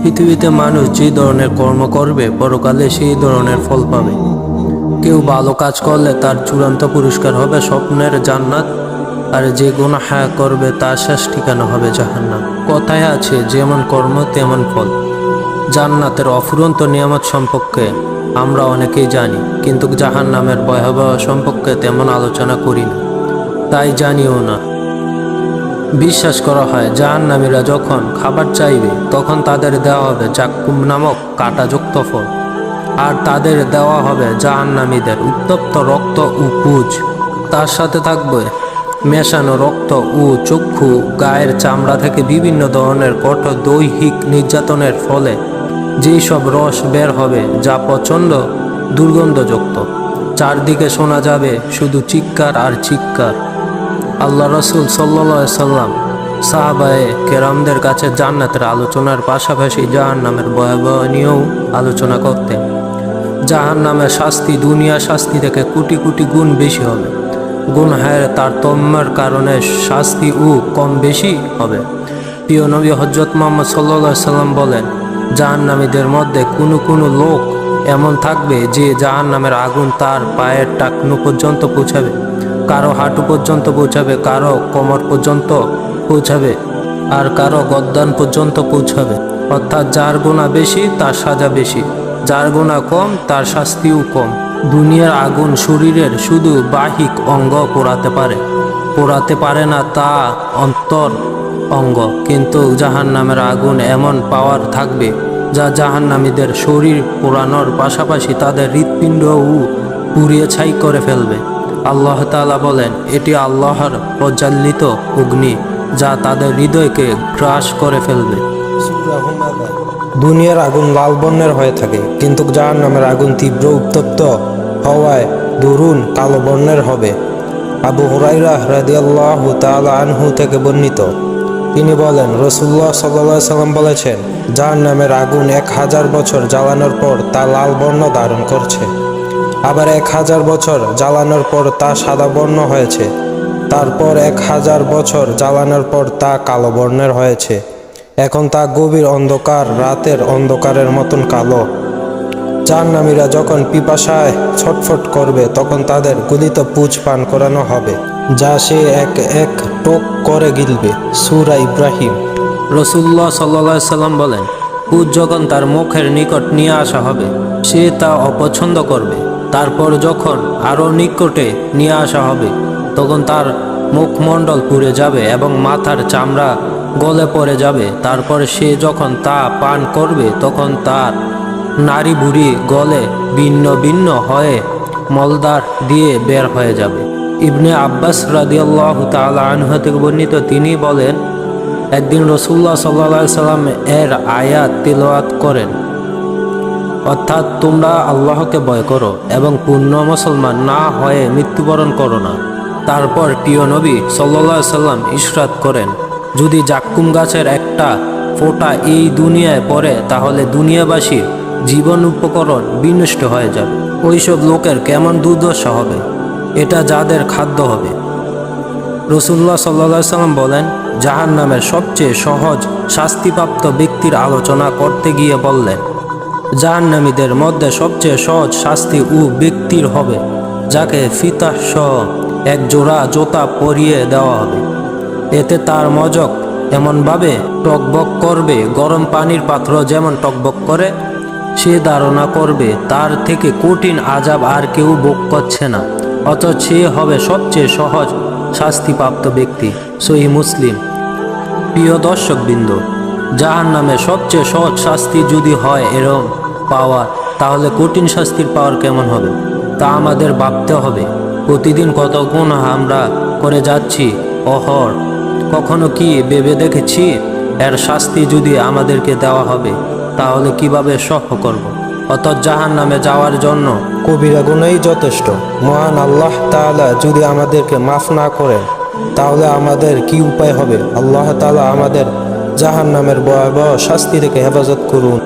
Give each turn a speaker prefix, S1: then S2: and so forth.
S1: পৃথিবীতে মানুষ যে ধরনের কর্ম করবে পরকালে সেই ধরনের ফল পাবে। কেউ ভালো কাজ করলে তার চূড়ান্ত পুরস্কার হবে স্বপ্নের জান্নাত, আর যে গুনাহ করবে তার শেষ ঠিকানা হবে জাহান্নাম। কথায় আছে, যেমন কর্ম তেমন ফল। জান্নাতের অফুরন্ত নিয়ামত সম্পর্কে আমরা অনেকেই জানি, কিন্তু জাহান্নামের ভয়াবহ সম্পর্কে তেমন আলোচনা করি না, তাই জানিও না। বিশ্বাস করা হয় জাহান্নামীরা যখন খাবার চাইবে তখন তাদের দেওয়া হবে জাক্কুম নামক কাঁটাযুক্ত ফল, আর তাদের দেওয়া হবে জাহান্নামীদের উত্তপ্ত রক্ত ও পুজ। তার সাথে থাকবে মেশানো রক্ত ও চক্ষু। গায়ের চামড়া থেকে বিভিন্ন ধরনের কঠোর দৈহিক নির্যাতনের ফলে যেই সব রস বের হবে যা প্রচণ্ড দুর্গন্ধযুক্ত। চারদিকে শোনা যাবে শুধু চিৎকার আর চিৎকার। আল্লাহ রসুল সাল্লাল্লাহু আলাইহি সাল্লাম সাহাবায়ে কেরামদের কাছে জান্নাতের আলোচনার পাশাপাশি জাহান্নামের ভয়াবহ নিয়েও আলোচনা করতেন। জাহান্নামের শাস্তি দুনিয়া শাস্তি থেকে কোটি কোটি গুণ বেশি হবে। গুনাহের তারতম্যের কারণে শাস্তিও কম বেশি হবে। প্রিয় নবী হযরত মুহাম্মদ সাল্লাল্লাহু আলাইহি সাল্লাম বলেন, জাহান্নামীদের মধ্যে কোনো লোক এমন থাকবে যে জাহান্নামের আগুন তার পায়ের টাকনু পর্যন্ত পৌঁছাবে, কারো হাঁটু পর্যন্ত পৌঁছাবে, কারো কোমর পর্যন্ত পৌঁছাবে, আর কারো গর্দান পর্যন্ত পৌঁছাবে। অর্থাৎ যার গুনাহ বেশি তার সাজা বেশি, যার গুনাহ কম তার শাস্তিও কম। দুনিয়ার আগুন শরীরের শুধু বাহ্যিক অঙ্গ পোড়াতে পারে না তা অন্তর অঙ্গ, কিন্তু জাহান্নামের আগুন এমন পাওয়ার থাকবে যা জাহান্নামীদের শরীর পোড়ানোর পাশাপাশি তাদের হৃৎপিণ্ডও পুড়িয়ে ছাই করে ফেলবে। আল্লাহ তাআলা বলেন, এটি আল্লাহর প্রজ্বালিত অগ্নি যা তাদের হৃদয়কে গ্রাস করে ফেলবে।
S2: দুনিয়ার আগুন লাল বর্ণের হয়ে থাকে, কিন্তু জাহান্নামের আগুন তীব্র উত্তপ্ত হওয়ায় দরুন কালো বর্ণের হবে। আবু হুরায়রা রাদিয়াল্লাহু তাআলা আনহু থেকে বর্ণিত, তিনি বলেন, রাসূলুল্লাহ সাল্লাল্লাহু আলাইহি সাল্লাম বলেছেন, জাহান্নামের আগুন 1000 বছর জ্বালানোর পর তা লাল বর্ণ ধারণ করছে, আবার 1000 বছর জ্বালানোর পর তা সাদা বর্ণ হয়েছে, তারপর 1000 বছর জ্বালানোর পর তা কালো বর্ণের হয়েছে। এখন তা গভীর অন্ধকার, রাতের অন্ধকারের মতন কালো। জাহান্নামীরা যখন পিপাসায় ছটফট করবে তখন তাদের গলিত পুজ পান করানো হবে, যা সে এক এক টোক করে গিলবে। সূরা ইব্রাহিম।
S1: রাসূলুল্লাহ সাল্লাল্লাহু আলাইহি সাল্লাম বলেন, পুজ যখন তার মুখের নিকট নিয়ে আসা হবে সে তা অপছন্দ করবে। তারপর যখন আরও নিকটে নিয়ে আসা হবে তখন তার মুখমণ্ডল পুড়ে যাবে এবং মাথার চামড়া গলে পড়ে যাবে। তারপর সে যখন তা পান করবে তখন তার নাড়ি ভুঁড়ি গলে ভিন্ন ভিন্ন হয়ে মলদ্বার দিয়ে বের হয়ে যাবে। ইবনে আব্বাস রাদিয়াল্লাহু তাআলা আনহু থেকে বর্ণিত, তিনি বলেন, একদিন রাসূলুল্লাহ সাল্লাল্লাহু আলাইহি সাল্লাম এর আয়াত তিলাওয়াত করেন, অর্থাৎ তোমরা আল্লাহকে ভয় করো এবং পূর্ণ মুসলমান না হয়ে মৃত্যুবরণ করো না। তারপর প্রিয় নবী সাল্লাল্লাহু আলাইহি সাল্লাম ইরশাদ করেন, যদি জাক্কুম গাছের একটা ফোঁটা এই দুনিয়ায় পড়ে তাহলে দুনিয়াবাসীর জীবন উপকরণ বিনষ্ট হয়ে যাবে। ওইসব লোকের কেমন দুর্দশা হবে, এটা যাদের খাদ্য হবে। রাসূলুল্লাহ সাল্লাল্লাহু আলাইহি সাল্লাম বলেন, জাহান্নামের সবচেয়ে সহজ শাস্তিপ্রাপ্ত ব্যক্তির আলোচনা করতে গিয়ে বললেন, জাহান্নামীদের মধ্যে সবচেয়ে সহজ শাস্তি ও ব্যক্তির হবে যাকে ফিতাহ সহ এক জোড়া জোতা পরিয়ে দেওয়া হবে। এতে তার মজক এমনভাবে টকবক করবে, গরম পানির পাত্র যেমন টকবক করে। সে ধারণা করবে তার থেকে কঠিন আযাব আর কেউ ভোগ করছে না, অথচ সে হবে সবচেয়ে সহজ শাস্তিপ্রাপ্ত ব্যক্তি। সহিহ মুসলিম। প্রিয় দর্শকবৃন্দ, জাহান্নামের সবচেয়ে সহজ শাস্তি যদি হয় এরম পাওয়ার, তাহলে কঠিন শাস্তির পাওয়ার কেমন হবে তা আমাদের ভাবতে হবে। প্রতিদিন কত গুনাহ আমরা করে যাচ্ছি অহর, কখনো কি ভেবে দেখেছি এর শাস্তি যদি আমাদেরকে দেওয়া হবে তাহলে কিভাবে সহ্য করব। অর্থাৎ জাহান্নামে যাওয়ার জন্য
S2: কবিরা গুনাহই যথেষ্ট। মহান আল্লাহ তাআলা যদি আমাদেরকে মাফ না করেন তাহলে আমাদের কি উপায় হবে? আল্লাহ তাআলা আমাদের জাহান্নামের ভয়াবহ শাস্তি থেকে হেফাজত করুন।